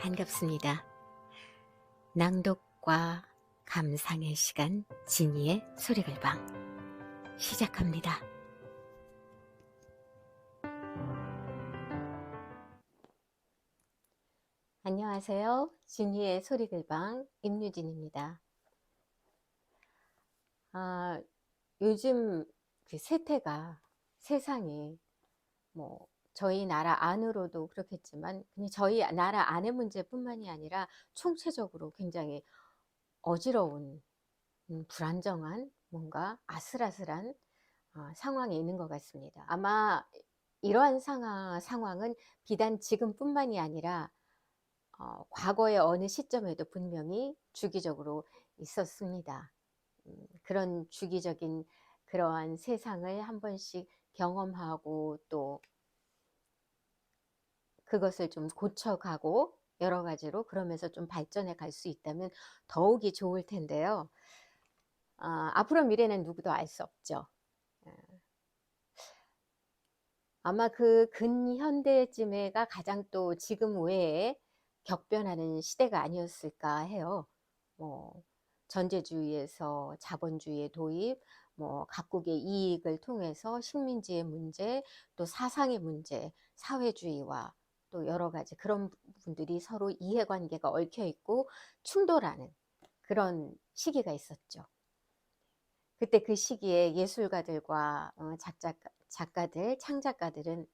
반갑습니다. 낭독과 감상의 시간 진이의 소리글방 시작합니다. 안녕하세요. 진이의 소리글방 임유진입니다. 요즘 그 세태가 세상이 저희 나라 안으로도 그렇겠지만 그냥 저희 나라 안의 문제뿐만이 아니라 총체적으로 굉장히 어지러운 불안정한 뭔가 아슬아슬한 상황에 있는 것 같습니다. 아마 이러한 상황은 비단 지금뿐만이 아니라 과거의 어느 시점에도 분명히 주기적으로 있었습니다. 그런 주기적인 그러한 세상을 한 번씩 경험하고 또 그것을 좀 고쳐가고 여러 가지로 그러면서 좀 발전해 갈 수 있다면 더욱이 좋을 텐데요. 앞으로 미래는 누구도 알 수 없죠. 아마 그 근현대쯤에가 가장 또 지금 외에 격변하는 시대가 아니었을까 해요. 전제주의에서 자본주의의 도입, 각국의 이익을 통해서 식민지의 문제, 또 사상의 문제, 사회주의와 또 여러 가지 그런 부분들이 서로 이해관계가 얽혀 있고 충돌하는 그런 시기가 있었죠. 그때 그 시기에 예술가들과 작가들, 창작자들은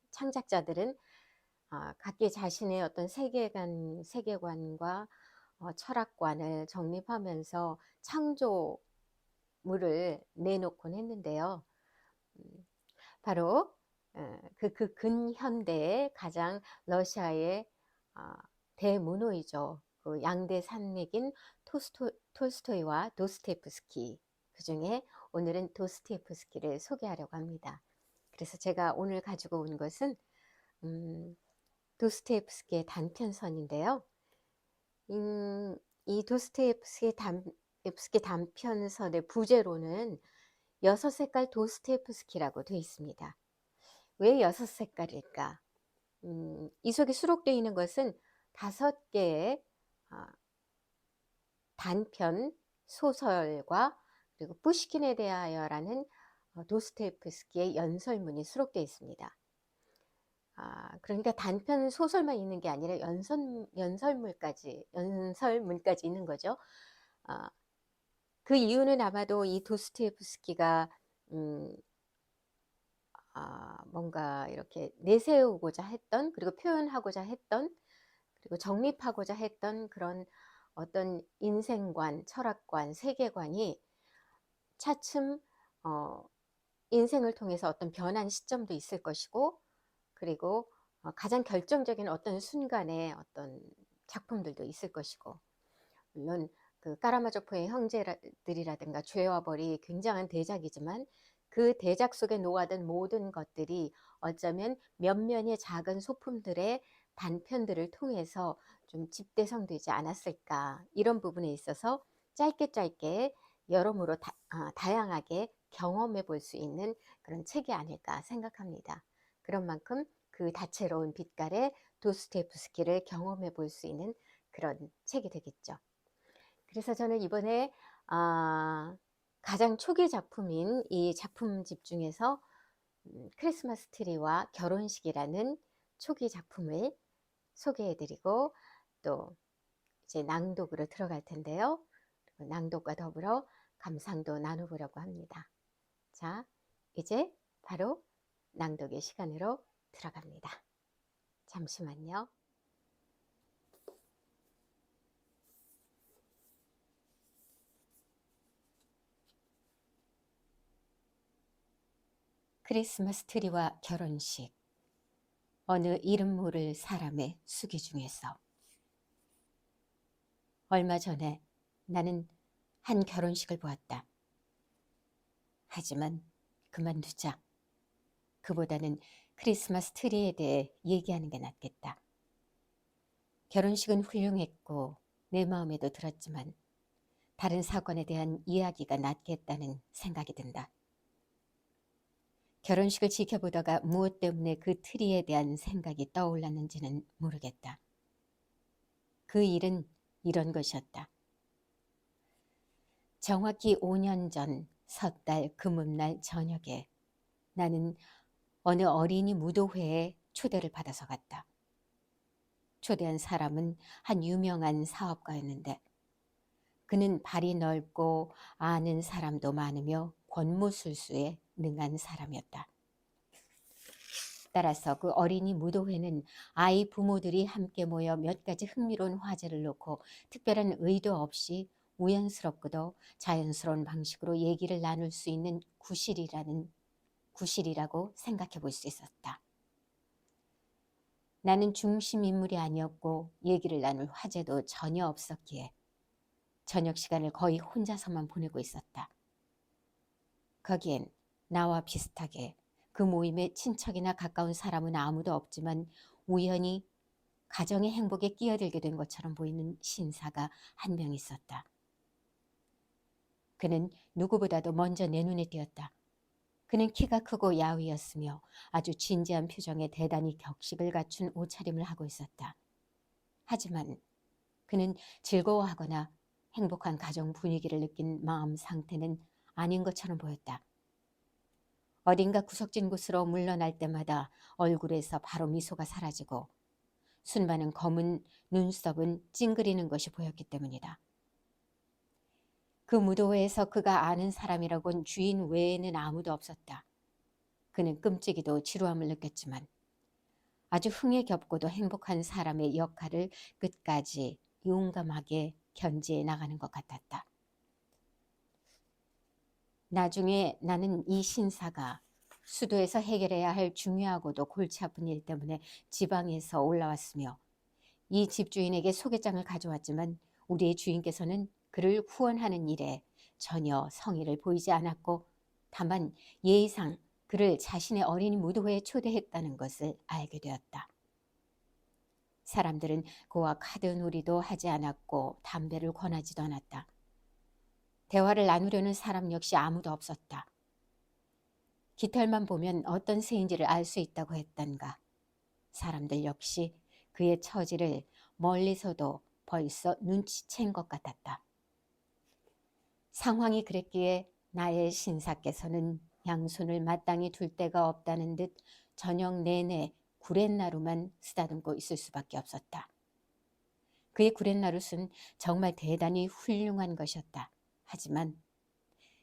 각기 자신의 어떤 세계관과 철학관을 정립하면서 창조물을 내놓곤 했는데요. 바로 그 근현대의 가장 러시아의 대문호이죠. 그 양대 산맥인 톨스토이와 도스토옙스키, 그 중에 오늘은 도스토옙스키를 소개하려고 합니다. 그래서 제가 오늘 가지고 온 것은 도스토옙스키의 단편선인데요. 이 도스토옙스키 단편선의 부제로는 6색깔 도스토옙스키라고 되어 있습니다. 왜 6색깔일까? 이 속에 수록되어 있는 것은 5개의 단편 소설과 그리고 푸시킨에 대하여라는 도스토옙스키의 연설문이 수록되어 있습니다. 그러니까 단편 소설만 있는 게 아니라 연설문까지 있는 거죠. 그 이유는 아마도 이 도스토옙스키가 뭔가 이렇게 내세우고자 했던, 그리고 표현하고자 했던, 그리고 정립하고자 했던 그런 어떤 인생관, 철학관, 세계관이 차츰 인생을 통해서 어떤 변한 시점도 있을 것이고, 그리고 가장 결정적인 어떤 순간에 어떤 작품들도 있을 것이고, 물론 그 까라마조프의 형제들이라든가 죄와 벌이 굉장한 대작이지만 그 대작 속에 녹아든 모든 것들이 어쩌면 몇몇의 작은 소품들의 단편들을 통해서 좀 집대성되지 않았을까, 이런 부분에 있어서 짧게 여러모로 다양하게 경험해 볼 수 있는 그런 책이 아닐까 생각합니다. 그런 만큼 그 다채로운 빛깔의 도스토옙스키를 경험해 볼 수 있는 그런 책이 되겠죠. 그래서 저는 이번에 가장 초기 작품인 이 작품집 중에서 크리스마스 트리와 결혼식이라는 초기 작품을 소개해드리고 또 이제 낭독으로 들어갈 텐데요. 낭독과 더불어 감상도 나눠보려고 합니다. 자, 이제 바로 낭독의 시간으로 들어갑니다. 잠시만요. 크리스마스 트리와 결혼식. 어느 이름 모를 사람의 수기 중에서. 얼마 전에 나는 한 결혼식을 보았다. 하지만 그만두자. 그보다는 크리스마스 트리에 대해 얘기하는 게 낫겠다. 결혼식은 훌륭했고 내 마음에도 들었지만 다른 사건에 대한 이야기가 낫겠다는 생각이 든다. 결혼식을 지켜보다가 무엇 때문에 그 트리에 대한 생각이 떠올랐는지는 모르겠다. 그 일은 이런 것이었다. 정확히 5년 전 석 달 금음날 저녁에 나는 어느 어린이 무도회에 초대를 받아서 갔다. 초대한 사람은 한 유명한 사업가였는데 그는 발이 넓고 아는 사람도 많으며 권무술수에 능한 사람이었다. 따라서 그 어린이 무도회는 아이 부모들이 함께 모여 몇 가지 흥미로운 화제를 놓고 특별한 의도 없이 우연스럽고도 자연스러운 방식으로 얘기를 나눌 수 있는 구실이라고 생각해 볼 수 있었다. 나는 중심 인물이 아니었고 얘기를 나눌 화제도 전혀 없었기에 저녁 시간을 거의 혼자서만 보내고 있었다. 거기엔 나와 비슷하게 그 모임에 친척이나 가까운 사람은 아무도 없지만 우연히 가정의 행복에 끼어들게 된 것처럼 보이는 신사가 한 명 있었다. 그는 누구보다도 먼저 내 눈에 띄었다. 그는 키가 크고 야위였으며 아주 진지한 표정에 대단히 격식을 갖춘 옷차림을 하고 있었다. 하지만 그는 즐거워하거나 행복한 가정 분위기를 느낀 마음 상태는 아닌 것처럼 보였다. 어딘가 구석진 곳으로 물러날 때마다 얼굴에서 바로 미소가 사라지고 순반은 검은 눈썹은 찡그리는 것이 보였기 때문이다. 그 무도회에서 그가 아는 사람이라곤 주인 외에는 아무도 없었다. 그는 끔찍이도 지루함을 느꼈지만 아주 흥에 겹고도 행복한 사람의 역할을 끝까지 용감하게 견지해 나가는 것 같았다. 나중에 나는 이 신사가 수도에서 해결해야 할 중요하고도 골치 아픈 일 때문에 지방에서 올라왔으며 이 집주인에게 소개장을 가져왔지만 우리의 주인께서는 그를 후원하는 일에 전혀 성의를 보이지 않았고 다만 예의상 그를 자신의 어린이 무도회에 초대했다는 것을 알게 되었다. 사람들은 그와 카드 놀이도 하지 않았고 담배를 권하지도 않았다. 대화를 나누려는 사람 역시 아무도 없었다. 깃털만 보면 어떤 새인지를 알 수 있다고 했던가. 사람들 역시 그의 처지를 멀리서도 벌써 눈치챈 것 같았다. 상황이 그랬기에 나의 신사께서는 양손을 마땅히 둘 데가 없다는 듯 저녁 내내 구렛나루만 쓰다듬고 있을 수밖에 없었다. 그의 구렛나룻은 정말 대단히 훌륭한 것이었다. 하지만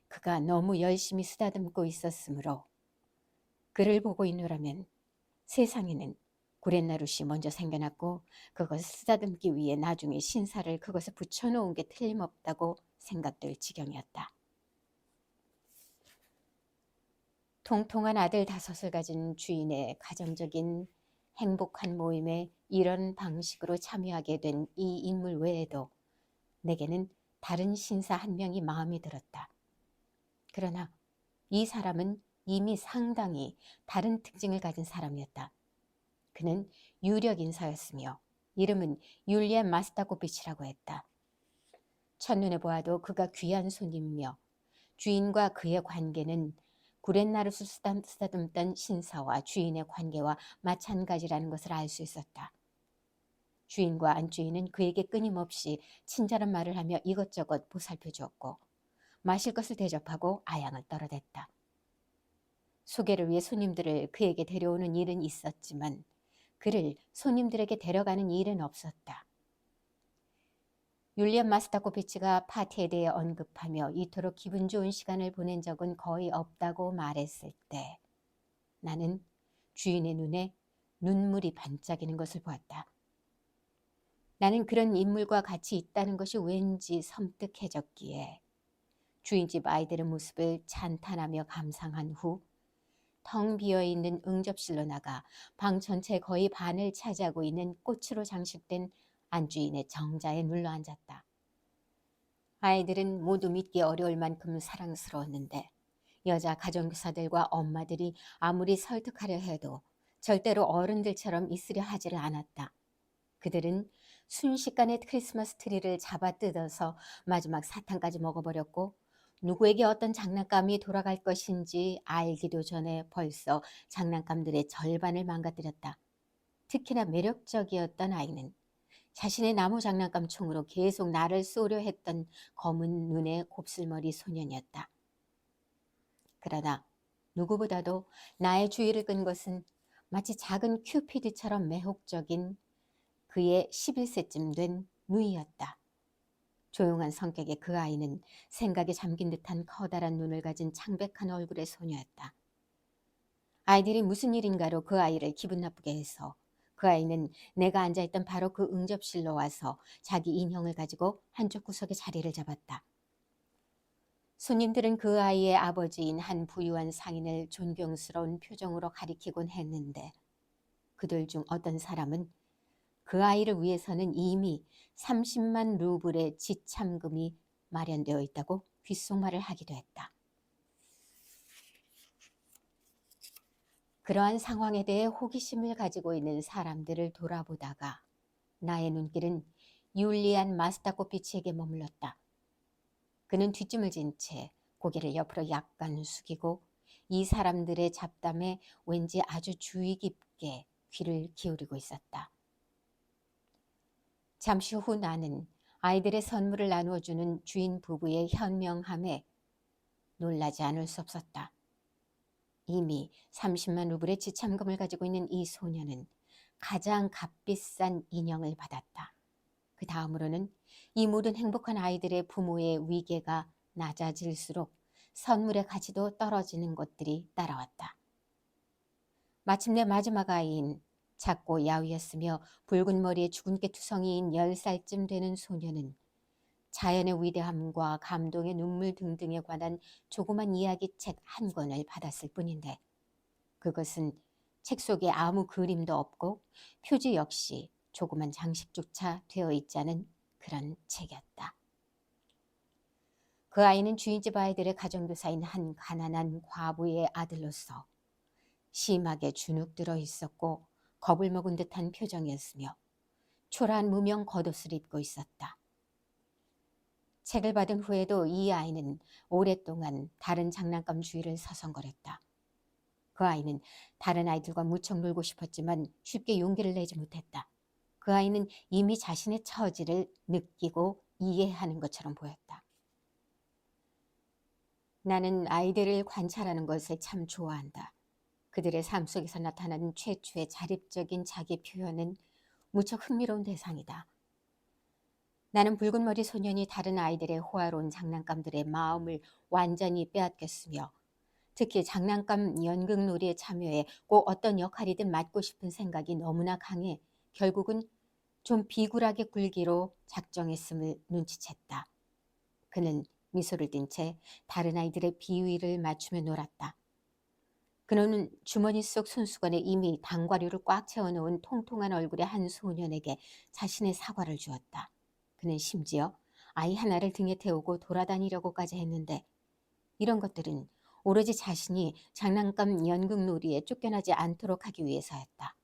그가 너무 열심히 쓰다듬고 있었으므로 그를 보고 있노라면 세상에는 구렛나룻이 먼저 생겨났고 그것을 쓰다듬기 위해 나중에 신사를 그것에 붙여놓은 게 틀림없다고 생각될 지경이었다. 통통한 아들 5을 가진 주인의 가정적인 행복한 모임에 이런 방식으로 참여하게 된 이 인물 외에도 내게는 다른 신사 한 명이 마음에 들었다. 그러나 이 사람은 이미 상당히 다른 특징을 가진 사람이었다. 그는 유력 인사였으며 이름은 율리안 마스타코비치라고 했다. 첫눈에 보아도 그가 귀한 손이며 주인과 그의 관계는 구렛나룻을 쓰다듬던 신사와 주인의 관계와 마찬가지라는 것을 알 수 있었다. 주인과 안주인은 그에게 끊임없이 친절한 말을 하며 이것저것 보살펴 주었고 마실 것을 대접하고 아양을 떨어댔다. 소개를 위해 손님들을 그에게 데려오는 일은 있었지만 그를 손님들에게 데려가는 일은 없었다. 율리안 마스타코비치가 파티에 대해 언급하며 이토록 기분 좋은 시간을 보낸 적은 거의 없다고 말했을 때 나는 주인의 눈에 눈물이 반짝이는 것을 보았다. 나는 그런 인물과 같이 있다는 것이 왠지 섬뜩해졌기에 주인집 아이들의 모습을 찬탄하며 감상한 후 텅 비어있는 응접실로 나가 방 전체 거의 반을 차지하고 있는 꽃으로 장식된 안주인의 정자에 눌러앉았다. 아이들은 모두 믿기 어려울 만큼 사랑스러웠는데 여자 가정교사들과 엄마들이 아무리 설득하려 해도 절대로 어른들처럼 있으려 하지를 않았다. 그들은 순식간에 크리스마스 트리를 잡아 뜯어서 마지막 사탕까지 먹어버렸고 누구에게 어떤 장난감이 돌아갈 것인지 알기도 전에 벌써 장난감들의 절반을 망가뜨렸다. 특히나 매력적이었던 아이는 자신의 나무 장난감 총으로 계속 나를 쏘려 했던 검은 눈의 곱슬머리 소년이었다. 그러나 누구보다도 나의 주의를 끈 것은 마치 작은 큐피드처럼 매혹적인 그의 11세쯤 된 누이였다. 조용한 성격의 그 아이는 생각에 잠긴 듯한 커다란 눈을 가진 창백한 얼굴의 소녀였다. 아이들이 무슨 일인가로 그 아이를 기분 나쁘게 해서 그 아이는 내가 앉아있던 바로 그 응접실로 와서 자기 인형을 가지고 한쪽 구석에 자리를 잡았다. 손님들은 그 아이의 아버지인 한 부유한 상인을 존경스러운 표정으로 가리키곤 했는데 그들 중 어떤 사람은 그 아이를 위해서는 이미 30만 루블의 지참금이 마련되어 있다고 귓속말을 하기도 했다. 그러한 상황에 대해 호기심을 가지고 있는 사람들을 돌아보다가 나의 눈길은 율리안 마스타코피치에게 머물렀다. 그는 뒷짐을 진 채 고개를 옆으로 약간 숙이고 이 사람들의 잡담에 왠지 아주 주의 깊게 귀를 기울이고 있었다. 잠시 후 나는 아이들의 선물을 나누어주는 주인 부부의 현명함에 놀라지 않을 수 없었다. 이미 30만 루블의 지참금을 가지고 있는 이 소녀는 가장 값비싼 인형을 받았다. 그 다음으로는 이 모든 행복한 아이들의 부모의 위계가 낮아질수록 선물의 가치도 떨어지는 것들이 따라왔다. 마침내 마지막 아이인 작고 야위었으며 붉은 머리에 주근깨 투성이인 10살쯤 되는 소녀는 자연의 위대함과 감동의 눈물 등등에 관한 조그만 이야기책 한 권을 받았을 뿐인데 그것은 책 속에 아무 그림도 없고 표지 역시 조그만 장식조차 되어 있지 않은 그런 책이었다. 그 아이는 주인집 아이들의 가정교사인 한 가난한 과부의 아들로서 심하게 주눅들어 있었고 겁을 먹은 듯한 표정이었으며 초라한 무명 겉옷을 입고 있었다. 책을 받은 후에도 이 아이는 오랫동안 다른 장난감 주위를 서성거렸다. 그 아이는 다른 아이들과 무척 놀고 싶었지만 쉽게 용기를 내지 못했다. 그 아이는 이미 자신의 처지를 느끼고 이해하는 것처럼 보였다. 나는 아이들을 관찰하는 것을 참 좋아한다. 그들의 삶 속에서 나타나는 최초의 자립적인 자기 표현은 무척 흥미로운 대상이다. 나는 붉은 머리 소년이 다른 아이들의 호화로운 장난감들의 마음을 완전히 빼앗겼으며 특히 장난감 연극놀이에 참여해 꼭 어떤 역할이든 맡고 싶은 생각이 너무나 강해 결국은 좀 비굴하게 굴기로 작정했음을 눈치챘다. 그는 미소를 띤 채 다른 아이들의 비위를 맞추며 놀았다. 그는 주머니 속 손수건에 이미 당과류를 꽉 채워놓은 통통한 얼굴의 한 소년에게 자신의 사과를 주었다. 그는 심지어 아이 하나를 등에 태우고 돌아다니려고까지 했는데 이런 것들은 오로지 자신이 장난감 연극놀이에 쫓겨나지 않도록 하기 위해서였다.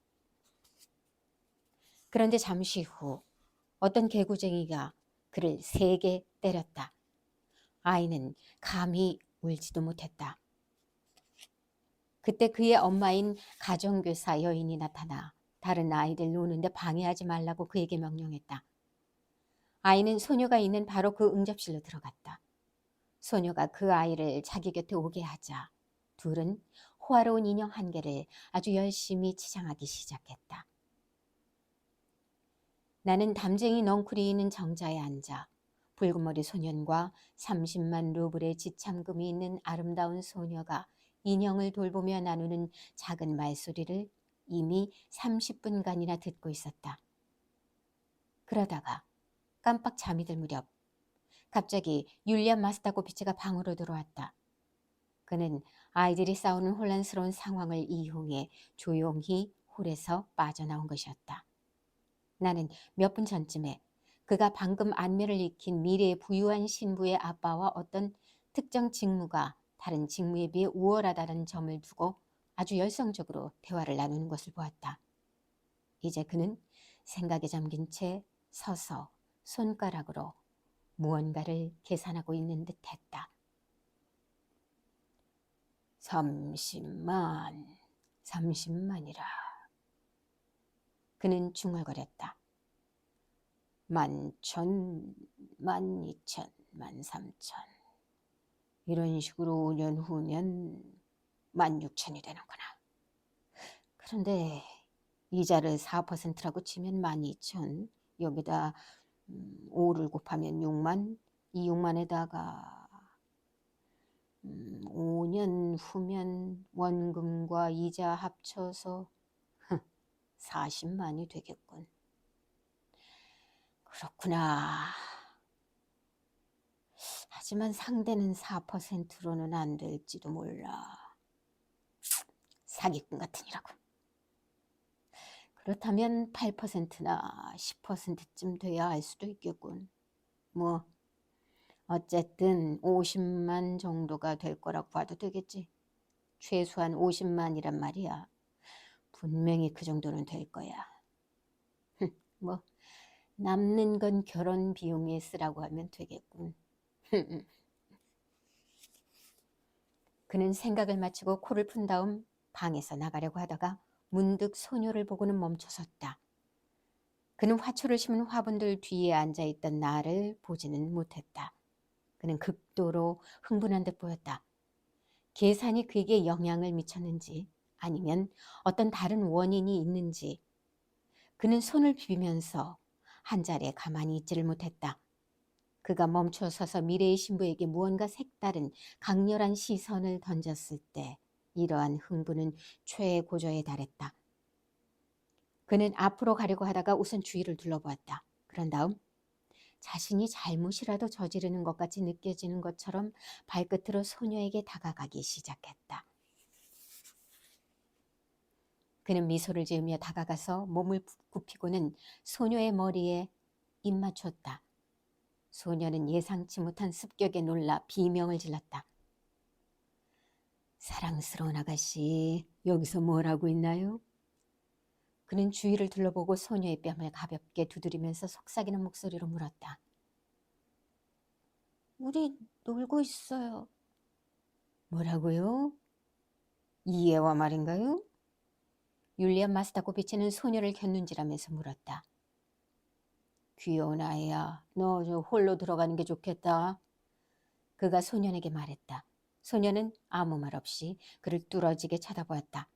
그런데 잠시 후 어떤 개구쟁이가 그를 세게 때렸다. 아이는 감히 울지도 못했다. 그때 그의 엄마인 가정교사 여인이 나타나 다른 아이들 노는데 방해하지 말라고 그에게 명령했다. 아이는 소녀가 있는 바로 그 응접실로 들어갔다. 소녀가 그 아이를 자기 곁에 오게 하자 둘은 호화로운 인형 한 개를 아주 열심히 치장하기 시작했다. 나는 담쟁이 넝쿨이 있는 정자에 앉아 붉은 머리 소년과 30만 루블의 지참금이 있는 아름다운 소녀가 인형을 돌보며 나누는 작은 말소리를 이미 30분간이나 듣고 있었다. 그러다가 깜빡 잠이 들 무렵 갑자기 율리안 마스타코피치가 방으로 들어왔다. 그는 아이들이 싸우는 혼란스러운 상황을 이용해 조용히 홀에서 빠져나온 것이었다. 나는 몇 분 전쯤에 그가 방금 안면을 익힌 미래의 부유한 신부의 아빠와 어떤 특정 직무가 다른 직무에 비해 우월하다는 점을 두고 아주 열성적으로 대화를 나누는 것을 보았다. 이제 그는 생각에 잠긴 채 서서 손가락으로 무언가를 계산하고 있는 듯했다. 30만이라. 그는 중얼거렸다. 11,000, 12,000, 13,000 이런 식으로 5년 후면 16,000이 되는구나. 그런데 이자를 4%라고 치면 12,000, 여기다 5를 곱하면 6만, 이 6만에다가 5년 후면 원금과 이자 합쳐서 40만이 되겠군. 그렇구나. 하지만 상대는 4%로는 안 될지도 몰라. 사기꾼 같으니라고. 그렇다면 8%나 10%쯤 돼야 할 수도 있겠군. 뭐 어쨌든 50만 정도가 될 거라고 봐도 되겠지. 최소한 50만이란 말이야. 분명히 그 정도는 될 거야. 뭐 남는 건 결혼 비용에 쓰라고 하면 되겠군. 그는 생각을 마치고 코를 푼 다음 방에서 나가려고 하다가 문득 소녀를 보고는 멈춰섰다. 그는 화초를 심은 화분들 뒤에 앉아있던 나를 보지는 못했다. 그는 극도로 흥분한 듯 보였다. 계산이 그에게 영향을 미쳤는지 아니면 어떤 다른 원인이 있는지 그는 손을 비비면서 한자리에 가만히 있지를 못했다. 그가 멈춰서서 미래의 신부에게 무언가 색다른 강렬한 시선을 던졌을 때 이러한 흥분은 최고조에 달했다. 그는 앞으로 가려고 하다가 우선 주위를 둘러보았다. 그런 다음 자신이 잘못이라도 저지르는 것 같이 느껴지는 것처럼 발끝으로 소녀에게 다가가기 시작했다. 그는 미소를 지으며 다가가서 몸을 굽히고는 소녀의 머리에 입 맞췄다. 소녀는 예상치 못한 습격에 놀라 비명을 질렀다. 사랑스러운 아가씨, 여기서 뭘 하고 있나요? 그는 주위를 둘러보고 소녀의 뺨을 가볍게 두드리면서 속삭이는 목소리로 물었다. 우리 놀고 있어요. 뭐라고요? 이해와 말인가요? 율리안 마스타코비치는 소녀를 곁눈질하면서 물었다. 귀여운 아이야, 너 저 홀로 들어가는 게 좋겠다. 그가 소년에게 말했다. 소년은 아무 말 없이 그를 뚫어지게 쳐다보았다.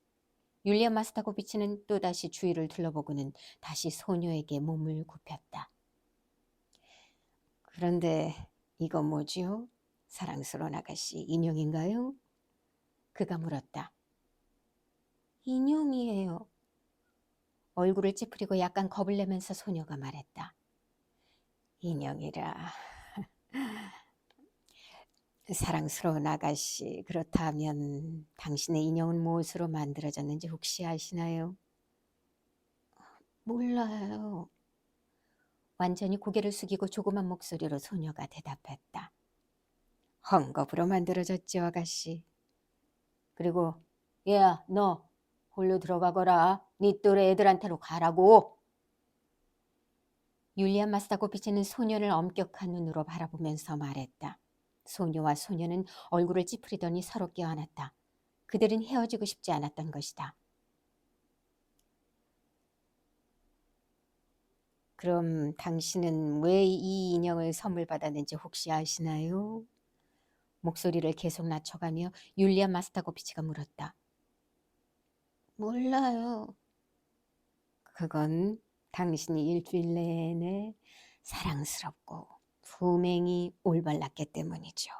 율리안 마스타코비치는 또다시 주위를 둘러보고는 다시 소녀에게 몸을 굽혔다. 그런데 이거 뭐지요? 사랑스러운 아가씨, 인형인가요? 그가 물었다. 인형이에요. 얼굴을 찌푸리고 약간 겁을 내면서 소녀가 말했다. 인형이라. 사랑스러운 아가씨, 그렇다면 당신의 인형은 무엇으로 만들어졌는지 혹시 아시나요? 몰라요. 완전히 고개를 숙이고 조그만 목소리로 소녀가 대답했다. 헝겊으로 만들어졌죠, 아가씨. 그리고 얘야, 너 홀로 들어가거라. 네 또래 애들한테로 가라고. 율리안 마스타코비치는 소녀를 엄격한 눈으로 바라보면서 말했다. 소녀와 소녀는 얼굴을 찌푸리더니 서로 껴안았다. 그들은 헤어지고 싶지 않았던 것이다. 그럼 당신은 왜 이 인형을 선물 받았는지 혹시 아시나요? 목소리를 계속 낮춰가며 율리안 마스타코비치가 물었다. 몰라요. 그건 당신이 일주일 내내 사랑스럽고 품행이 올바랐기 때문이죠.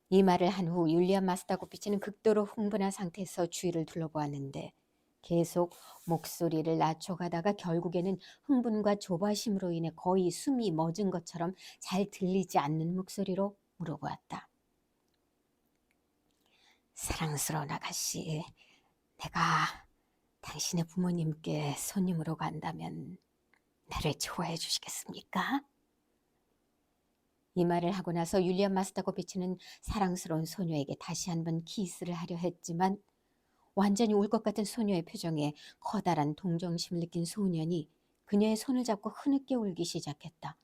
이 말을 한 후 율리안 마스타코비치는 극도로 흥분한 상태에서 주위를 둘러보았는데 계속 목소리를 낮춰가다가 결국에는 흥분과 조바심으로 인해 거의 숨이 멎은 것처럼 잘 들리지 않는 목소리로 물어보았다. 사랑스러운 아가씨, 내가 당신의 부모님께 손님으로 간다면 나를 좋아해 주시겠습니까? 이 말을 하고 나서 율리안 마스타코비치는 사랑스러운 소녀에게 다시 한번 키스를 하려 했지만 완전히 울 것 같은 소녀의 표정에 커다란 동정심을 느낀 소년이 그녀의 손을 잡고 흐느껴 울기 시작했다.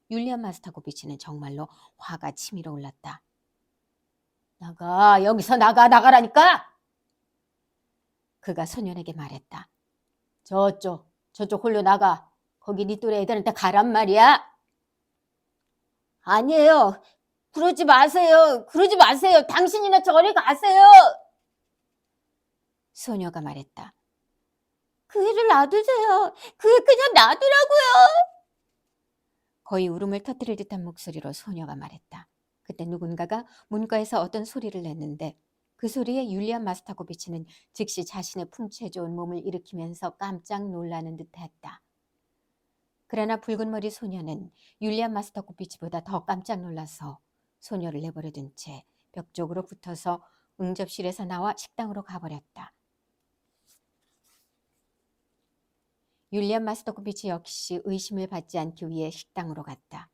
율리안 마스타코비치는 정말로 화가 치밀어 올랐다. 나가, 여기서 나가라니까! 그가 소년에게 말했다. 저쪽 홀로 나가. 거기 네 또래 애들한테 가란 말이야. 아니에요. 그러지 마세요. 그러지 마세요. 당신이나 저리 가세요. 소녀가 말했다. 그 애를 놔두세요. 그 애 그냥 놔두라고요. 거의 울음을 터뜨릴 듯한 목소리로 소녀가 말했다. 그때 누군가가 문과에서 어떤 소리를 냈는데 그 소리에 율리아 마스타코비치는 즉시 자신의 풍채 좋은 몸을 일으키면서 깜짝 놀라는 듯했다. 그러나 붉은 머리 소녀는 율리아 마스타코비치보다 더 깜짝 놀라서 소녀를 내버려 둔 채 벽 쪽으로 붙어서 응접실에서 나와 식당으로 가버렸다. 율리안 마스토코비치 역시 의심을 받지 않기 위해 식당으로 갔다.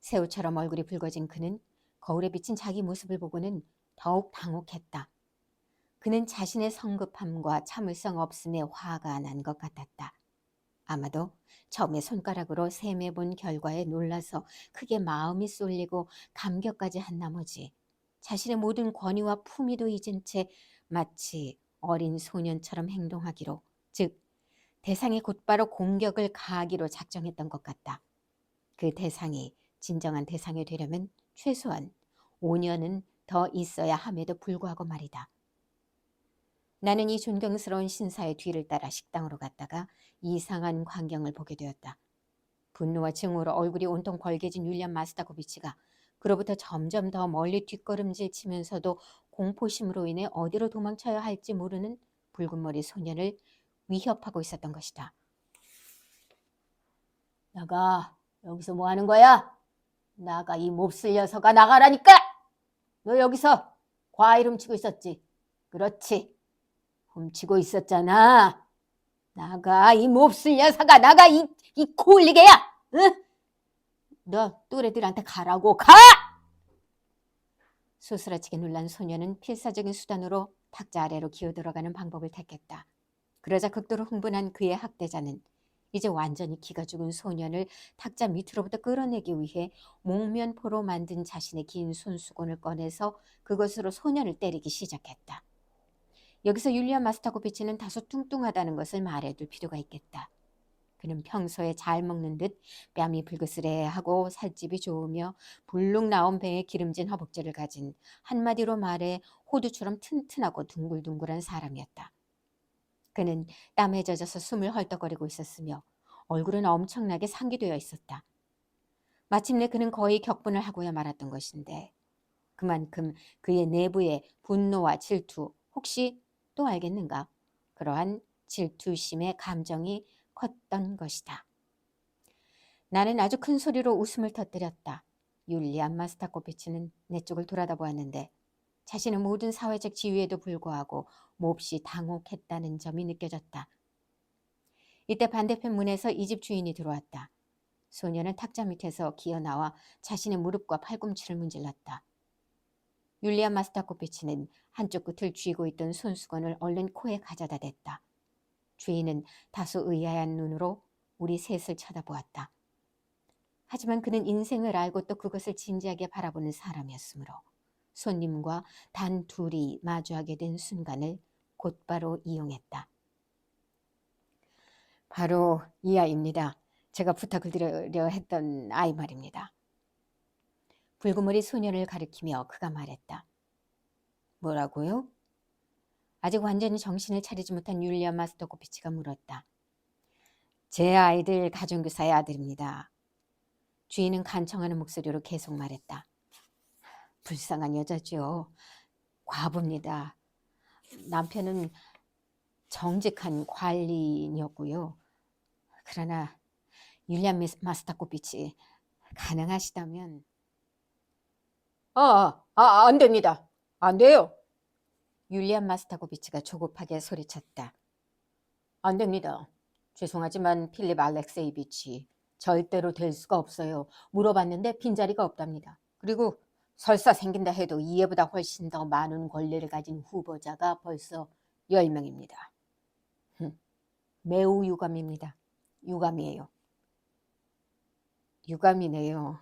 새우처럼 얼굴이 붉어진 그는 거울에 비친 자기 모습을 보고는 더욱 당혹했다. 그는 자신의 성급함과 참을성 없음에 화가 난 것 같았다. 아마도 처음에 손가락으로 셈해 본 결과에 놀라서 크게 마음이 쏠리고 감격까지 한 나머지 자신의 모든 권위와 품위도 잊은 채 마치 어린 소년처럼 행동하기로, 즉 대상이 곧바로 공격을 가하기로 작정했던 것 같다. 그 대상이 진정한 대상이 되려면 최소한 5년은 더 있어야 함에도 불구하고 말이다. 나는 이 존경스러운 신사의 뒤를 따라 식당으로 갔다가 이상한 광경을 보게 되었다. 분노와 증오로 얼굴이 온통 벌개진 율리안 마스타코비치가 그로부터 점점 더 멀리 뒷걸음질 치면서도 공포심으로 인해 어디로 도망쳐야 할지 모르는 붉은 머리 소년을 위협하고 있었던 것이다. 나가. 여기서 뭐 하는 거야? 나가, 이 몹쓸 녀석아, 나가라니까! 너 여기서 과일 훔치고 있었지? 그렇지. 훔치고 있었잖아. 나가, 이 몹쓸 녀석아, 나가, 이 코울리개야! 응? 너 또래들한테 가라고, 가! 소스라치게 놀란 소녀는 필사적인 수단으로 탁자 아래로 기어들어가는 방법을 택했다. 그러자 극도로 흥분한 그의 학대자는 이제 완전히 기가 죽은 소년을 탁자 밑으로부터 끌어내기 위해 목면포로 만든 자신의 긴 손수건을 꺼내서 그것으로 소년을 때리기 시작했다. 여기서 율리아 마스타코비치는 다소 뚱뚱하다는 것을 말해둘 필요가 있겠다. 그는 평소에 잘 먹는 듯 뺨이 불그스레하고 살집이 좋으며 불룩 나온 배에 기름진 허벅지를 가진, 한마디로 말해 호두처럼 튼튼하고 둥글둥글한 사람이었다. 그는 땀에 젖어서 숨을 헐떡거리고 있었으며 얼굴은 엄청나게 상기되어 있었다. 마침내 그는 거의 격분을 하고야 말았던 것인데 그만큼 그의 내부의 분노와 질투, 혹시 또 알겠는가? 그러한 질투심의 감정이 컸던 것이다. 나는 아주 큰 소리로 웃음을 터뜨렸다. 율리안 마스타코비치는 내 쪽을 돌아다 보았는데 자신의 모든 사회적 지위에도 불구하고 몹시 당혹했다는 점이 느껴졌다. 이때 반대편 문에서 이 집 주인이 들어왔다. 소녀는 탁자 밑에서 기어나와 자신의 무릎과 팔꿈치를 문질렀다. 율리안 마스타코비치는 한쪽 끝을 쥐고 있던 손수건을 얼른 코에 가져다 댔다. 주인은 다소 의아한 눈으로 우리 셋을 쳐다보았다. 하지만 그는 인생을 알고 또 그것을 진지하게 바라보는 사람이었으므로 손님과 단 둘이 마주하게 된 순간을 곧바로 이용했다. 바로 이 아이입니다. 제가 부탁을 드리려 했던 아이 말입니다. 붉은 머리 소년을 가리키며 그가 말했다. 뭐라고요? 아직 완전히 정신을 차리지 못한 율리아 마스토코비치가 물었다. 제 아이들 가정교사의 아들입니다. 주인은 간청하는 목소리로 계속 말했다. 불쌍한 여자죠. 과부입니다. 남편은 정직한 관리인이었고요. 그러나 율리안 마스타코비치 가능하시다면 안 됩니다. 안 돼요. 율리안 마스타코비치가 조급하게 소리쳤다. 안 됩니다. 죄송하지만 필립 알렉세이비치 절대로 될 수가 없어요. 물어봤는데 빈자리가 없답니다. 그리고 설사 생긴다 해도 이해보다 훨씬 더 많은 권리를 가진 후보자가 벌써 10명입니다. 매우 유감입니다. 유감이에요. 유감이네요.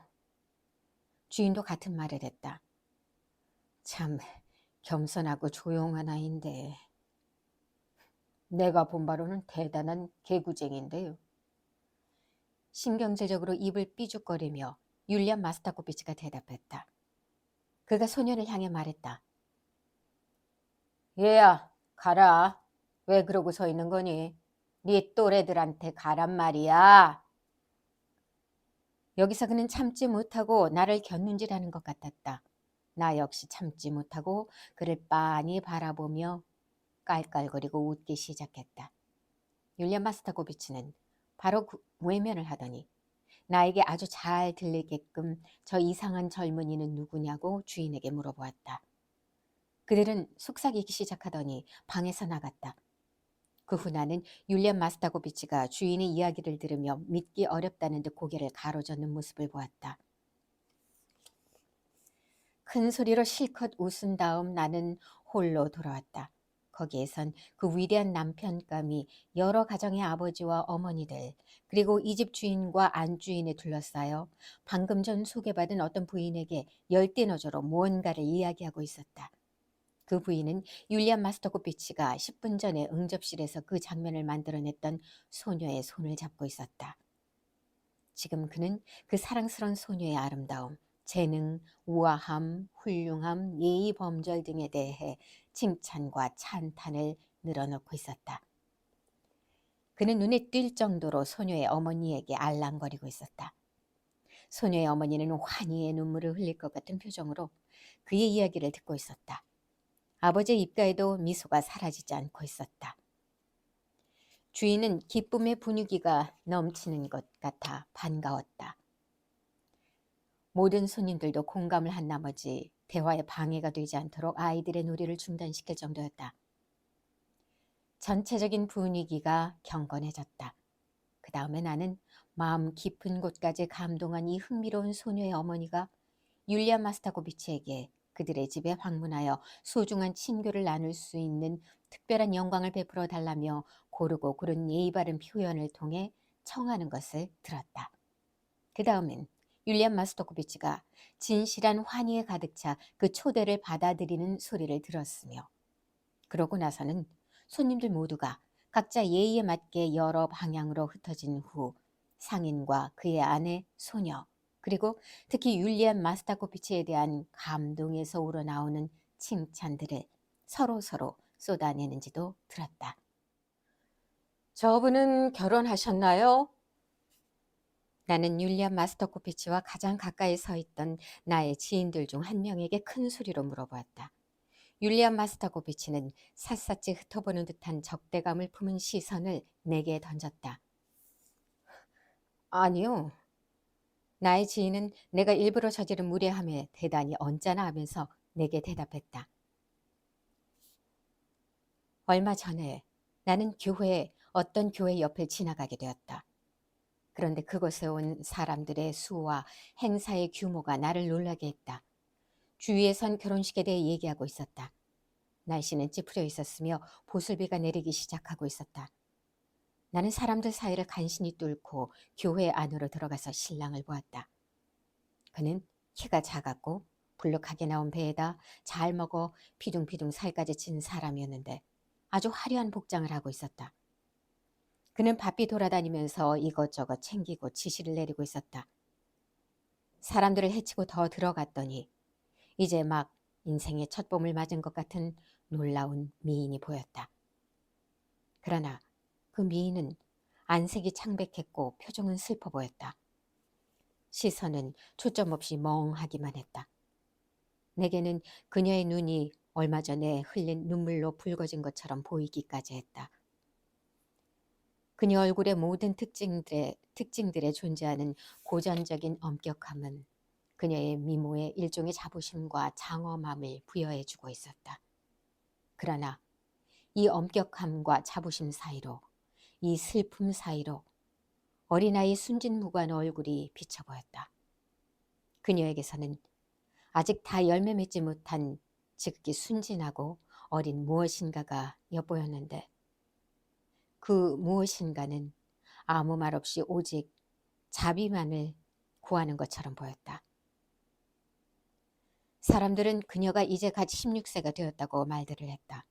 주인도 같은 말을 했다. 참 겸손하고 조용한 아이인데 내가 본 바로는 대단한 개구쟁인데요. 신경질적으로 입을 삐죽거리며 율리안 마스타코비치가 대답했다. 그가 소녀를 향해 말했다. 얘야, 가라. 왜 그러고 서 있는 거니? 네 또래들한테 가란 말이야. 여기서 그는 참지 못하고 나를 곁눈질하는 것 같았다. 나 역시 참지 못하고 그를 빤히 바라보며 깔깔거리고 웃기 시작했다. 율리안 마스타코비치는 바로 외면을 하더니 나에게 아주 잘 들리게끔 저 이상한 젊은이는 누구냐고 주인에게 물어보았다. 그들은 속삭이기 시작하더니 방에서 나갔다. 그 후 나는 율리안 마스타코비치가 주인의 이야기를 들으며 믿기 어렵다는 듯 고개를 가로젓는 모습을 보았다. 큰 소리로 실컷 웃은 다음 나는 홀로 돌아왔다. 거기에선 그 위대한 남편감이 여러 가정의 아버지와 어머니들 그리고 이 집 주인과 안주인에 둘러싸여 방금 전 소개받은 어떤 부인에게 열띤어조로 무언가를 이야기하고 있었다. 그 부인은 율리안 마스터코비치가 10분 전에 응접실에서 그 장면을 만들어냈던 소녀의 손을 잡고 있었다. 지금 그는 그 사랑스러운 소녀의 아름다움, 재능, 우아함, 훌륭함, 예의 범절 등에 대해 칭찬과 찬탄을 늘어놓고 있었다. 그는 눈에 띌 정도로 소녀의 어머니에게 알랑거리고 있었다. 소녀의 어머니는 환희의 눈물을 흘릴 것 같은 표정으로 그의 이야기를 듣고 있었다. 아버지의 입가에도 미소가 사라지지 않고 있었다. 주인은 기쁨의 분위기가 넘치는 것 같아 반가웠다. 모든 손님들도 공감을 한 나머지 대화에 방해가 되지 않도록 아이들의 놀이를 중단시킬 정도였다. 전체적인 분위기가 경건해졌다. 그 다음에 나는 마음 깊은 곳까지 감동한 이 흥미로운 소녀의 어머니가 율리안 마스타코비치에게 그들의 집에 방문하여 소중한 친교를 나눌 수 있는 특별한 영광을 베풀어 달라며 고르고 고른 예의 바른 표현을 통해 청하는 것을 들었다. 그 다음엔 율리안 마스토코비치가 진실한 환희에 가득 차 그 초대를 받아들이는 소리를 들었으며 그러고 나서는 손님들 모두가 각자 예의에 맞게 여러 방향으로 흩어진 후 상인과 그의 아내, 소녀 그리고 특히 율리안 마스타코비치에 대한 감동에서 우러나오는 칭찬들을 서로 쏟아내는지도 들었다. 저분은 결혼하셨나요? 나는 율리안 마스터코비치와 가장 가까이 서 있던 나의 지인들 중 한 명에게 큰 소리로 물어보았다. 율리안 마스터코비치는 샅샅이 흩어보는 듯한 적대감을 품은 시선을 내게 던졌다. 아니요. 나의 지인은 내가 일부러 저지른 무례함에 대단히 언짢아 하면서 내게 대답했다. 얼마 전에 나는 어떤 교회 옆을 지나가게 되었다. 그런데 그곳에 온 사람들의 수와 행사의 규모가 나를 놀라게 했다. 주위에선 결혼식에 대해 얘기하고 있었다. 날씨는 찌푸려 있었으며 보슬비가 내리기 시작하고 있었다. 나는 사람들 사이를 간신히 뚫고 교회 안으로 들어가서 신랑을 보았다. 그는 키가 작았고 불룩하게 나온 배에다 잘 먹어 피둥피둥 살까지 찐 사람이었는데 아주 화려한 복장을 하고 있었다. 그는 바삐 돌아다니면서 이것저것 챙기고 지시를 내리고 있었다. 사람들을 해치고 더 들어갔더니 이제 막 인생의 첫 봄을 맞은 것 같은 놀라운 미인이 보였다. 그러나 그 미인은 안색이 창백했고 표정은 슬퍼 보였다. 시선은 초점 없이 멍하기만 했다. 내게는 그녀의 눈이 얼마 전에 흘린 눈물로 붉어진 것처럼 보이기까지 했다. 그녀 얼굴의 모든 특징들에 존재하는 고전적인 엄격함은 그녀의 미모에 일종의 자부심과 장엄함을 부여해주고 있었다. 그러나 이 엄격함과 자부심 사이로, 이 슬픔 사이로 어린아이 순진무구한 얼굴이 비쳐 보였다. 그녀에게서는 아직 다 열매 맺지 못한 지극히 순진하고 어린 무엇인가가 엿보였는데 그 무엇인가는 아무 말 없이 오직 자비만을 구하는 것처럼 보였다. 사람들은 그녀가 이제 갓 16세가 되었다고 말들을 했다.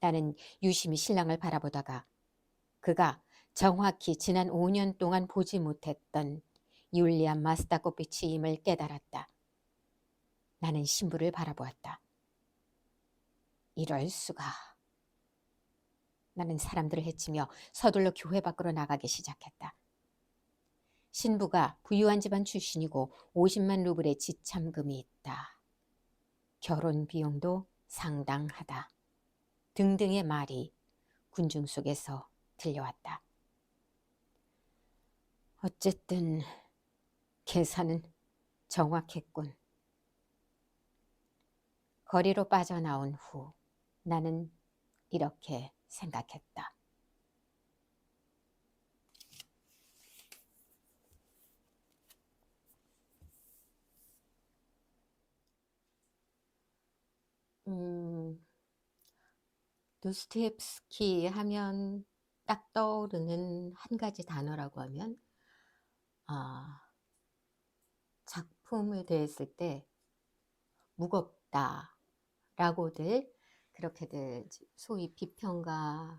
나는 유심히 신랑을 바라보다가 그가 정확히 지난 5년 동안 보지 못했던 율리안 마스타코비치임을 깨달았다. 나는 신부를 바라보았다. 이럴 수가. 나는 사람들을 해치며 서둘러 교회 밖으로 나가기 시작했다. 신부가 부유한 집안 출신이고 50만 루블의 지참금이 있다. 결혼 비용도 상당하다. 등등의 말이 군중 속에서 들려왔다. 어쨌든 계산은 정확했군. 거리로 빠져나온 후 나는 이렇게 생각했다. 도스토옙스키 하면 딱 떠오르는 한 가지 단어라고 하면 작품을 대했을 때 무겁다라고들 그렇게들 소위 비평가라고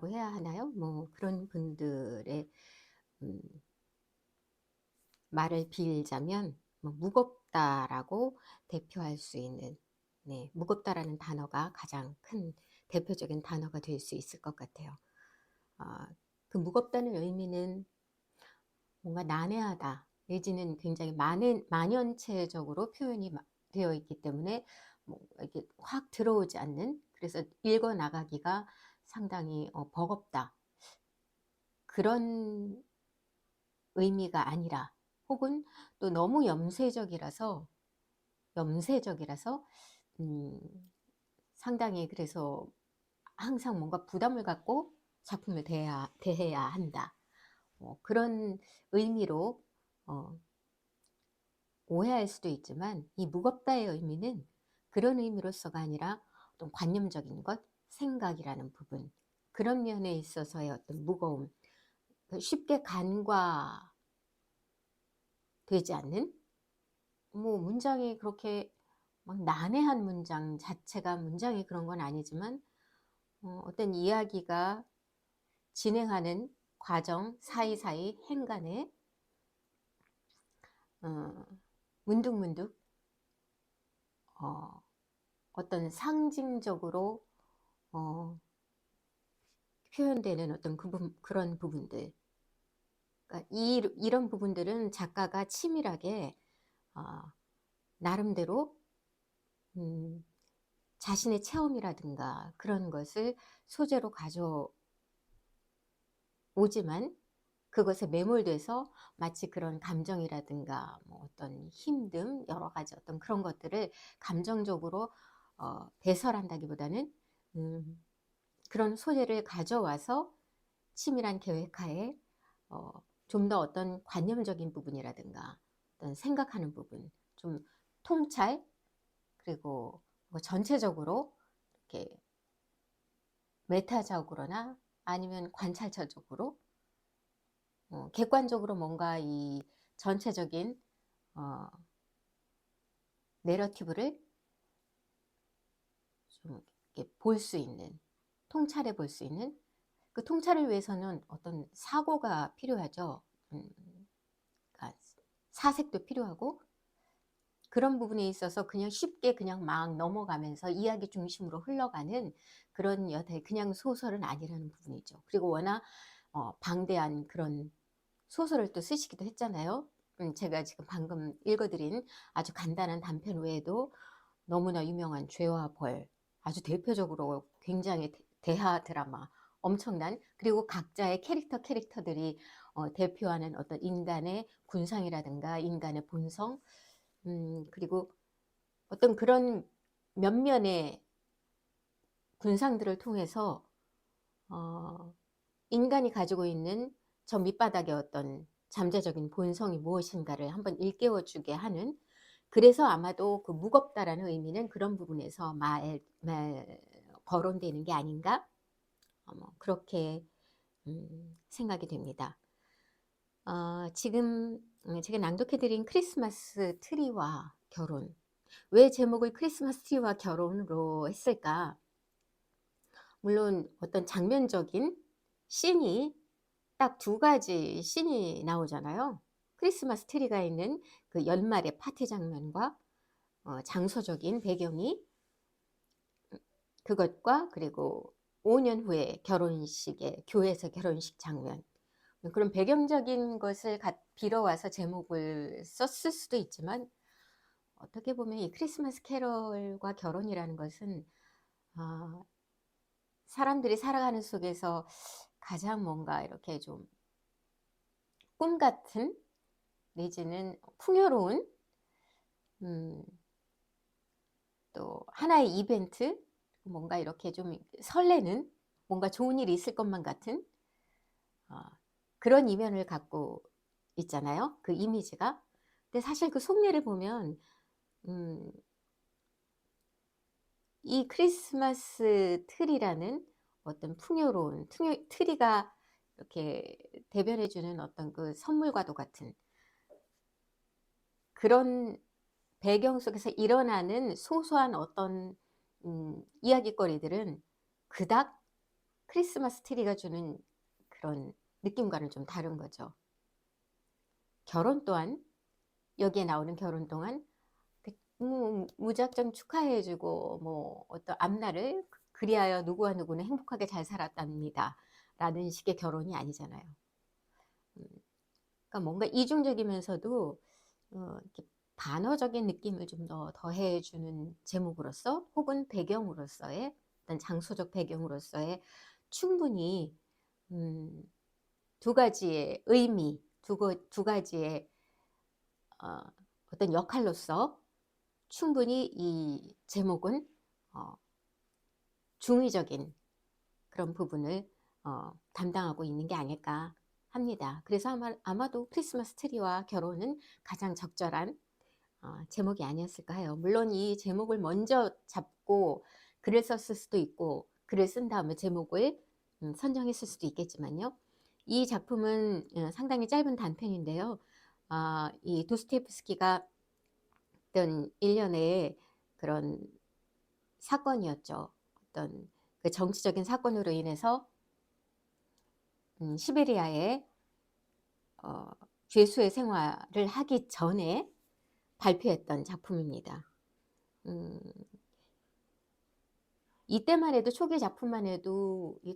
해야 하나요? 뭐 그런 분들의 말을 빌자면 뭐 무겁다라고 대표할 수 있는 무겁다라는 단어가 가장 큰 대표적인 단어가 될 수 있을 것 같아요. 그 무겁다는 의미는 뭔가 난해하다 내지는 굉장히 만연체적으로 표현이 되어 있기 때문에 뭐 이렇게 확 들어오지 않는, 그래서 읽어 나가기가 상당히 버겁다 그런 의미가 아니라, 혹은 또 너무 염세적이라서 상당히 그래서 항상 뭔가 부담을 갖고 작품을 대해야 한다. 그런 의미로 오해할 수도 있지만 이 무겁다의 의미는 그런 의미로서가 아니라 어떤 관념적인 것, 생각이라는 부분, 그런 면에 있어서의 어떤 무거움, 쉽게 간과되지 않는, 뭐 문장이 그렇게 막 난해한 문장 자체가 문장이 그런 건 아니지만 어떤 이야기가 진행하는 과정 사이사이 행간에 문득문득 어떤 상징적으로 표현되는 어떤 그런 부분들, 그러니까 이런 부분들은 작가가 치밀하게 나름대로 자신의 체험이라든가 그런 것을 소재로 가져오지만 그것에 매몰돼서 마치 그런 감정이라든가 뭐 어떤 힘듦, 여러 가지 어떤 그런 것들을 감정적으로 배설한다기보다는 그런 소재를 가져와서 치밀한 계획하에 좀 더 어떤 관념적인 부분이라든가 어떤 생각하는 부분, 좀 통찰, 그리고 뭐 전체적으로 이렇게 메타적으로나 아니면 관찰자적으로 객관적으로 뭔가 이 전체적인 내러티브를 좀 볼 수 있는, 통찰해 볼 수 있는, 그 통찰을 위해서는 어떤 사고가 필요하죠. 그러니까 사색도 필요하고, 그런 부분에 있어서 그냥 쉽게 그냥 막 넘어가면서 이야기 중심으로 흘러가는 그런 여태 그냥 소설은 아니라는 부분이죠. 그리고 워낙 방대한 그런 소설을 또 쓰시기도 했잖아요. 제가 지금 방금 읽어드린 아주 간단한 단편 외에도 너무나 유명한 죄와 벌, 아주 대표적으로 굉장히 대하 드라마, 엄청난, 그리고 각자의 캐릭터들이 대표하는 어떤 인간의 군상이라든가 인간의 본성, 그리고 어떤 그런 면면의 군상들을 통해서 인간이 가지고 있는 저 밑바닥의 어떤 잠재적인 본성이 무엇인가를 한번 일깨워주게 하는, 그래서 아마도 그 무겁다라는 의미는 그런 부분에서 거론되는 게 아닌가, 그렇게 생각이 됩니다. 지금 제가 낭독해드린 크리스마스 트리와 결혼, 왜 제목을 크리스마스 트리와 결혼으로 했을까? 물론 어떤 장면적인 씬이 딱 두 가지 씬이 나오잖아요. 크리스마스 트리가 있는 그 연말의 파티 장면과 장소적인 배경이 그것과 그리고 5년 후에 결혼식에 교회에서 결혼식 장면 그런 배경적인 것을 빌어와서 제목을 썼을 수도 있지만 어떻게 보면 이 크리스마스 캐럴과 결혼이라는 것은 아, 사람들이 살아가는 속에서 가장 뭔가 이렇게 좀 꿈 같은 내지는 풍요로운 또 하나의 이벤트 뭔가 이렇게 좀 설레는 뭔가 좋은 일이 있을 것만 같은 그런 이면을 갖고 있잖아요. 그 이미지가. 근데 사실 그 속내를 보면 이 크리스마스 트리라는 어떤 풍요로운 트리가 이렇게 대변해주는 어떤 그 선물과도 같은 그런 배경 속에서 일어나는 소소한 어떤 이야기거리들은 그닥 크리스마스 트리가 주는 그런 느낌과는 좀 다른 거죠. 결혼 또한 여기에 나오는 결혼 동안 무작정 축하해주고 뭐 어떤 앞날을 그리하여 누구와 누구는 행복하게 잘 살았답니다 라는 식의 결혼이 아니잖아요. 그러니까 뭔가 이중적이면서도 이렇게 반어적인 느낌을 좀 더 더해주는 제목으로서 혹은 배경으로서의 어떤 장소적 배경으로서의 충분히 두 가지의 의미, 두 가지의 어떤 역할로서 충분히 이 제목은 중의적인 그런 부분을 담당하고 있는 게 아닐까 합니다. 그래서 아마도 크리스마스 트리와 결혼은 가장 적절한 제목이 아니었을까 해요. 물론 이 제목을 먼저 잡고 글을 썼을 수도 있고 글을 쓴 다음에 제목을 선정했을 수도 있겠지만요. 이 작품은 상당히 짧은 단편인데요. 이 도스토옙스키가 어떤 일련의 그런 사건이었죠. 어떤 그 정치적인 사건으로 인해서 시베리아에 죄수의 생활을 하기 전에 발표했던 작품입니다. 이때만 해도 초기 작품만 해도 이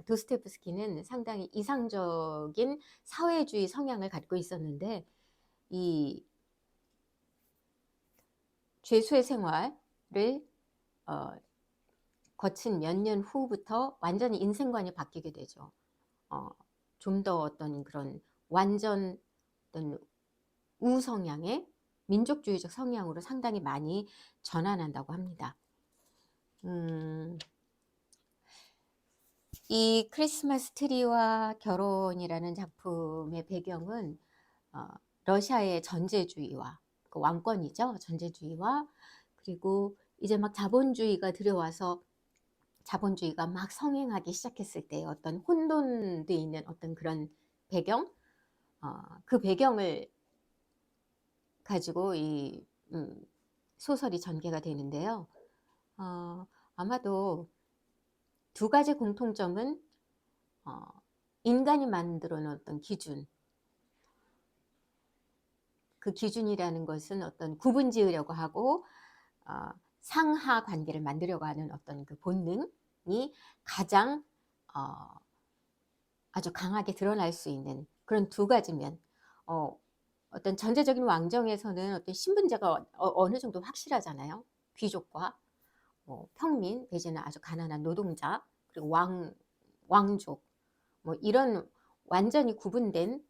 도스토옙스키는 상당히 이상적인 사회주의 성향을 갖고 있었는데 이 죄수의 생활을 거친 몇 년 후부터 완전히 인생관이 바뀌게 되죠. 좀 더 어떤 그런 완전 어떤 우성향의 민족주의적 성향으로 상당히 많이 전환한다고 합니다. 이 크리스마스 트리와 결혼이라는 작품의 배경은 러시아의 전제주의와 그 왕권이죠. 전제주의와 그리고 이제 막 자본주의가 들어와서 자본주의가 막 성행하기 시작했을 때 어떤 혼돈돼 있는 어떤 그런 배경, 그 배경을 가지고 이 소설이 전개가 되는데요. 아마도 두 가지 공통점은 인간이 만들어 놓은 어떤 기준, 그 기준이라는 것은 어떤 구분 지으려고 하고 상하 관계를 만들려고 하는 어떤 그 본능이 가장 아주 강하게 드러날 수 있는 그런 두 가지 면. 어떤 전제적인 왕정에서는 어떤 신분제가 어느 정도 확실하잖아요. 귀족과 평민 내지는 아주 가난한 노동자 그리고 왕족 뭐 이런 완전히 구분된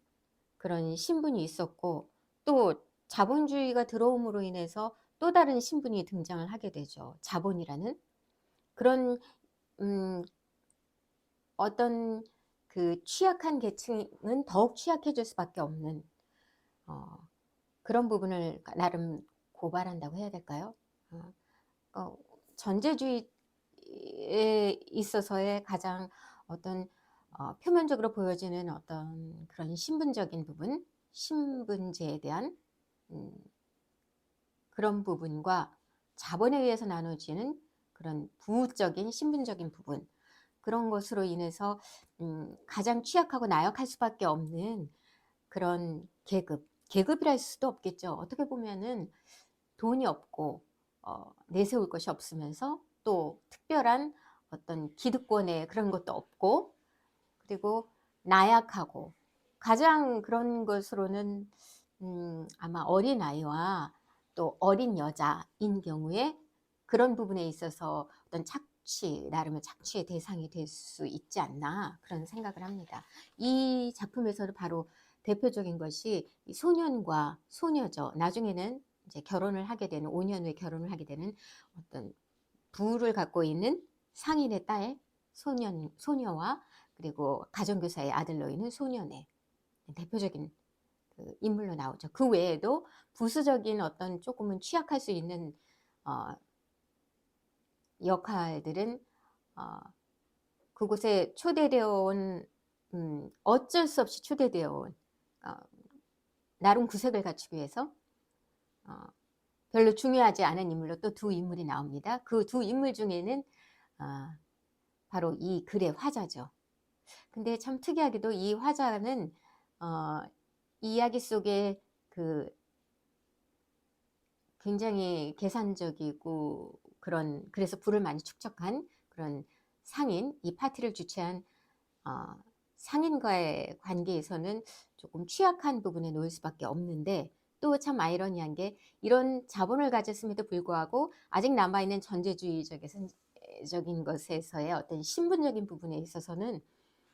그런 신분이 있었고 또 자본주의가 들어옴으로 인해서 또 다른 신분이 등장을 하게 되죠. 자본이라는 그런 어떤 그 취약한 계층은 더욱 취약해질 수밖에 없는 그런 부분을 나름 고발한다고 해야 될까요? 전제주의에 있어서의 가장 어떤 표면적으로 보여지는 어떤 그런 신분적인 부분, 신분제에 대한 그런 부분과 자본에 의해서 나눠지는 그런 부적인 신분적인 부분 그런 것으로 인해서 가장 취약하고 나약할 수밖에 없는 그런 계급이라 할 수도 없겠죠. 어떻게 보면은 돈이 없고 내세울 것이 없으면서 또 특별한 어떤 기득권의 그런 것도 없고, 그리고 나약하고, 가장 그런 것으로는 아마 어린아이와 또 어린 여자인 경우에 그런 부분에 있어서 어떤 나름의 착취의 대상이 될 수 있지 않나, 그런 생각을 합니다. 이 작품에서는 바로 대표적인 것이 이 소년과 소녀죠. 나중에는 이제 결혼을 하게 되는, 5년 후에 결혼을 하게 되는 어떤 부를 갖고 있는 상인의 딸 소녀와, 그리고 가정교사의 아들로 있는 소년의 대표적인 그 인물로 나오죠. 그 외에도 부수적인 어떤 조금은 취약할 수 있는 역할들은 그곳에 초대되어 온, 어쩔 수 없이 초대되어 온, 나름 구색을 갖추기 위해서 별로 중요하지 않은 인물로 또 두 인물이 나옵니다. 그 두 인물 중에는 바로 이 글의 화자죠. 근데 참 특이하게도 이 화자는 이야기 속에 그 굉장히 계산적이고 그래서 부를 많이 축적한 그런 상인, 이 파티를 주최한 상인과의 관계에서는 조금 취약한 부분에 놓일 수밖에 없는데, 또 참 아이러니한 게 이런 자본을 가졌음에도 불구하고 아직 남아있는 전제주의적인 것에서의 어떤 신분적인 부분에 있어서는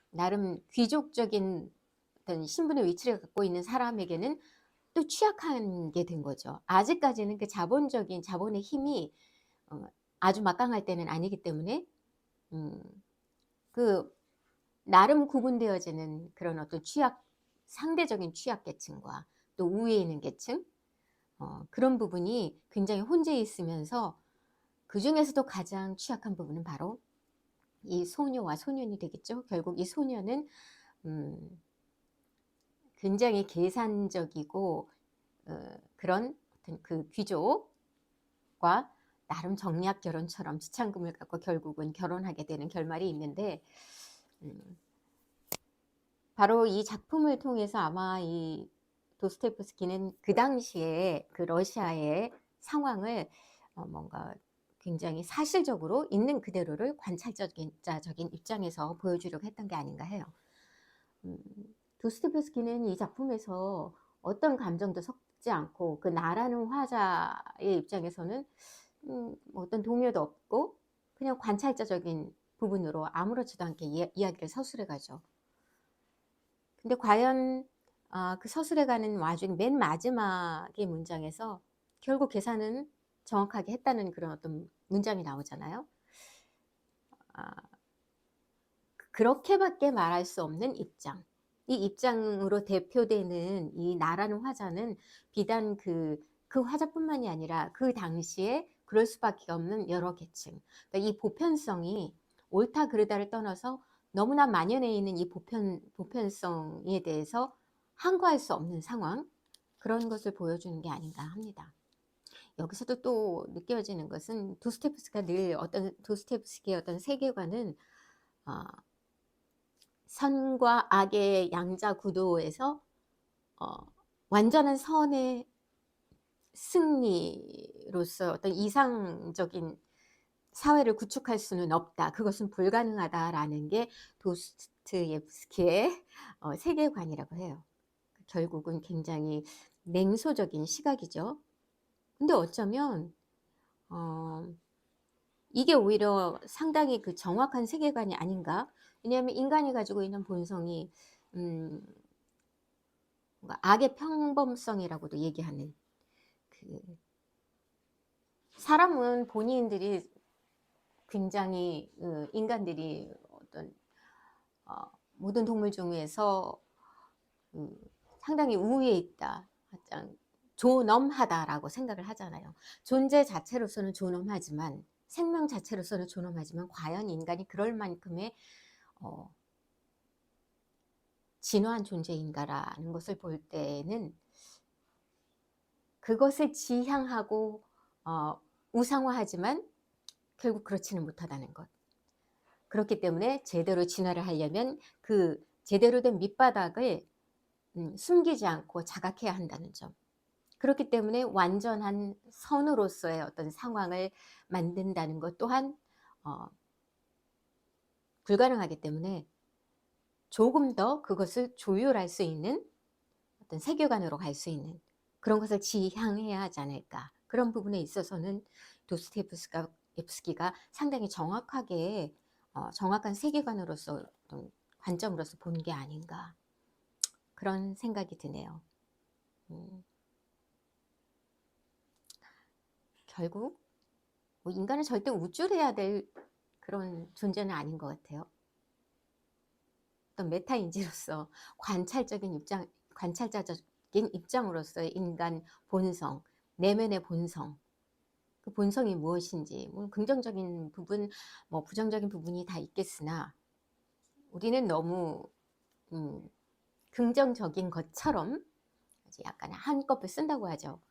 나름 귀족적인 어떤 신분의 위치를 갖고 있는 사람에게는 또 취약한 게 된 거죠. 아직까지는 그 자본의 힘이 아주 막강할 때는 아니기 때문에 그 나름 구분되어지는 그런 어떤 상대적인 취약계층과 또 우위에 있는 계층, 그런 부분이 굉장히 혼재해 있으면서 그 중에서도 가장 취약한 부분은 바로 이 소녀와 소년이 되겠죠. 결국 이 소녀는 굉장히 계산적이고 그런 어떤 그 귀족과 나름 정략 결혼처럼 지참금을 갖고 결국은 결혼하게 되는 결말이 있는데, 바로 이 작품을 통해서 아마 이 도스토옙스키는 그 당시에 그 러시아의 상황을 뭔가 굉장히 사실적으로 있는 그대로를 관찰자적인 입장에서 보여주려고 했던 게 아닌가 해요. 도스토옙스키는 이 작품에서 어떤 감정도 섞지 않고 그 나라는 화자의 입장에서는 어떤 동요도 없고 그냥 관찰자적인 부분으로 아무렇지도 않게 이야기를 서술해 가죠. 근데 과연 그 서술해 가는 와중 맨 마지막의 문장에서 결국 계산은 정확하게 했다는 그런 어떤 문장이 나오잖아요. 그렇게밖에 말할 수 없는 입장. 이 입장으로 대표되는 이 나라는 화자는 비단 그 화자뿐만이 아니라 그 당시에 그럴 수밖에 없는 여러 계층. 그러니까 이 보편성이 옳다 그르다를 떠나서 너무나 만연해 있는 이 보편성에 대해서 항거할 수 없는 상황, 그런 것을 보여주는 게 아닌가 합니다. 여기서도 또 느껴지는 것은 도스토옙스키의 어떤 세계관은 선과 악의 양자 구도에서 완전한 선의 승리로서 어떤 이상적인 사회를 구축할 수는 없다, 그것은 불가능하다라는 게 도스토옙스키의 세계관이라고 해요. 결국은 굉장히 냉소적인 시각이죠. 근데 어쩌면 이게 오히려 상당히 그 정확한 세계관이 아닌가. 왜냐하면 인간이 가지고 있는 본성이 악의 평범성이라고도 얘기하는, 그 사람은 본인들이 굉장히 인간들이 어떤 모든 동물 중에서 상당히 우위에 있다, 가장 존엄하다라고 생각을 하잖아요. 존재 자체로서는 존엄하지만, 생명 자체로서는 존엄하지만 과연 인간이 그럴 만큼의 진화한 존재인가라는 것을 볼 때는 그것을 지향하고 우상화하지만 결국 그렇지는 못하다는 것. 그렇기 때문에 제대로 진화를 하려면 그 제대로 된 밑바닥을 숨기지 않고 자각해야 한다는 점. 그렇기 때문에 완전한 선으로서의 어떤 상황을 만든다는 것 또한 불가능하기 때문에 조금 더 그것을 조율할 수 있는 어떤 세계관으로 갈 수 있는 그런 것을 지향해야 하지 않을까. 그런 부분에 있어서는 도스토옙스키가 상당히 정확하게 정확한 세계관으로서 어떤 관점으로서 본 게 아닌가 그런 생각이 드네요. 결국 뭐 인간은 절대 우쭐해야 될 그런 존재는 아닌 것 같아요. 어떤 메타인지로서 관찰자적인 입장으로서의 인간 본성, 내면의 본성, 그 본성이 무엇인지, 뭐 긍정적인 부분, 뭐 부정적인 부분이 다 있겠으나 우리는 너무 긍정적인 것처럼 약간 한꺼풀 쓴다고 하죠.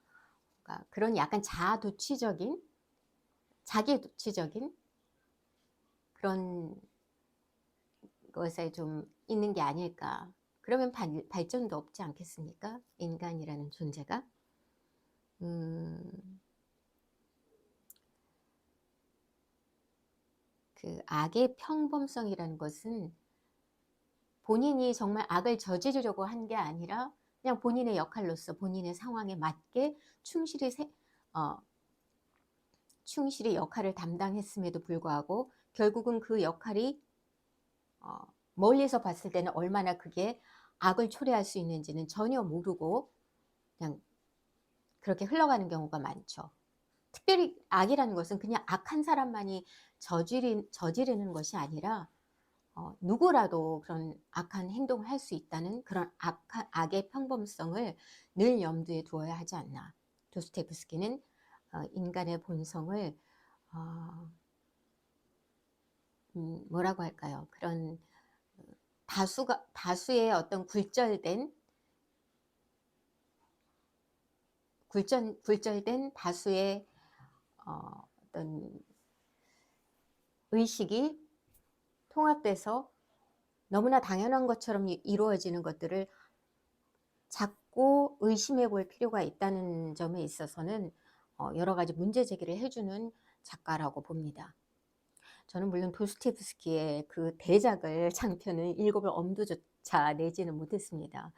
그러니까 그런 약간 자아도취적인, 자기도취적인 그런 것에 좀 있는 게 아닐까. 그러면 발전도 없지 않겠습니까? 인간이라는 존재가. 그 악의 평범성이라는 것은 본인이 정말 악을 저지르려고 한 게 아니라 그냥 본인의 역할로서 본인의 상황에 맞게 충실히 역할을 담당했음에도 불구하고 결국은 그 역할이 멀리서 봤을 때는 얼마나 그게 악을 초래할 수 있는지는 전혀 모르고 그냥 그렇게 흘러가는 경우가 많죠. 특별히 악이라는 것은 그냥 악한 사람만이 저지르는 것이 아니라 누구라도 그런 악한 행동을 할 수 있다는 그런 악의 평범성을 늘 염두에 두어야 하지 않나. 도스토옙스키는 인간의 본성을 뭐라고 할까요? 그런 다수의 어떤 굴절된 다수의 어떤 의식이 통합돼서 너무나 당연한 것처럼 이루어지는 것들을 자꾸 의심해 볼 필요가 있다는 점에 있어서는 여러 가지 문제 제기를 해주는 작가라고 봅니다. 저는 물론 도스토옙스키의 그 대작을 장편을 읽어볼 엄두조차 내지는 못했습니다.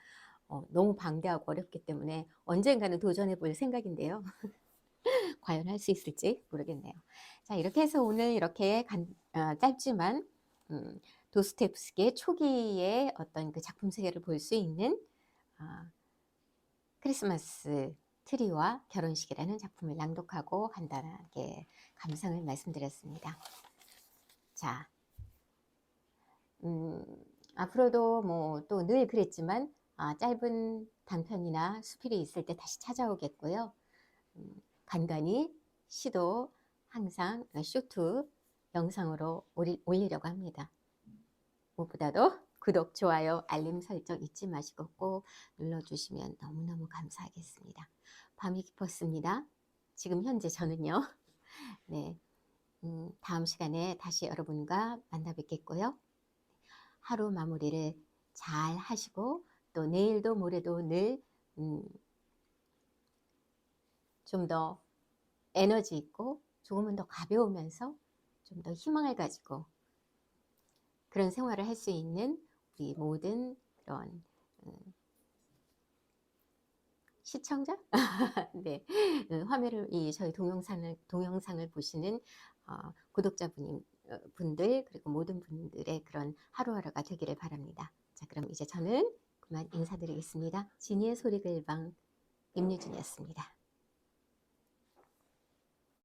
너무 방대하고 어렵기 때문에 언젠가는 도전해 볼 생각인데요. 과연 할 수 있을지 모르겠네요. 자, 이렇게 해서 오늘 이렇게 짧지만 도스토옙스키의 초기의 어떤 그 작품 세계를 볼 수 있는 크리스마스 트리와 결혼식이라는 작품을 낭독하고 간단하게 감상을 말씀드렸습니다. 자, 앞으로도 뭐 또 늘 그랬지만 짧은 단편이나 수필이 있을 때 다시 찾아오겠고요. 간간히 시도 항상 쇼트 영상으로 올리려고 합니다. 무엇보다도 구독, 좋아요, 알림 설정 잊지 마시고 꼭 눌러주시면 너무너무 감사하겠습니다. 밤이 깊었습니다. 지금 현재 저는요. 네, 다음 시간에 다시 여러분과 만나 뵙겠고요. 하루 마무리를 잘 하시고 또 내일도 모레도 늘 좀 더 에너지 있고 조금은 더 가벼우면서 좀 더 희망을 가지고 그런 생활을 할 수 있는 우리 모든 그런 시청자? 네, 화면을 저희 동영상을 보시는 구독자분들 그리고 모든 분들의 그런 하루하루가 되기를 바랍니다. 자, 그럼 이제 저는 그만 인사드리겠습니다. 지니의 소리글방 임유진이었습니다.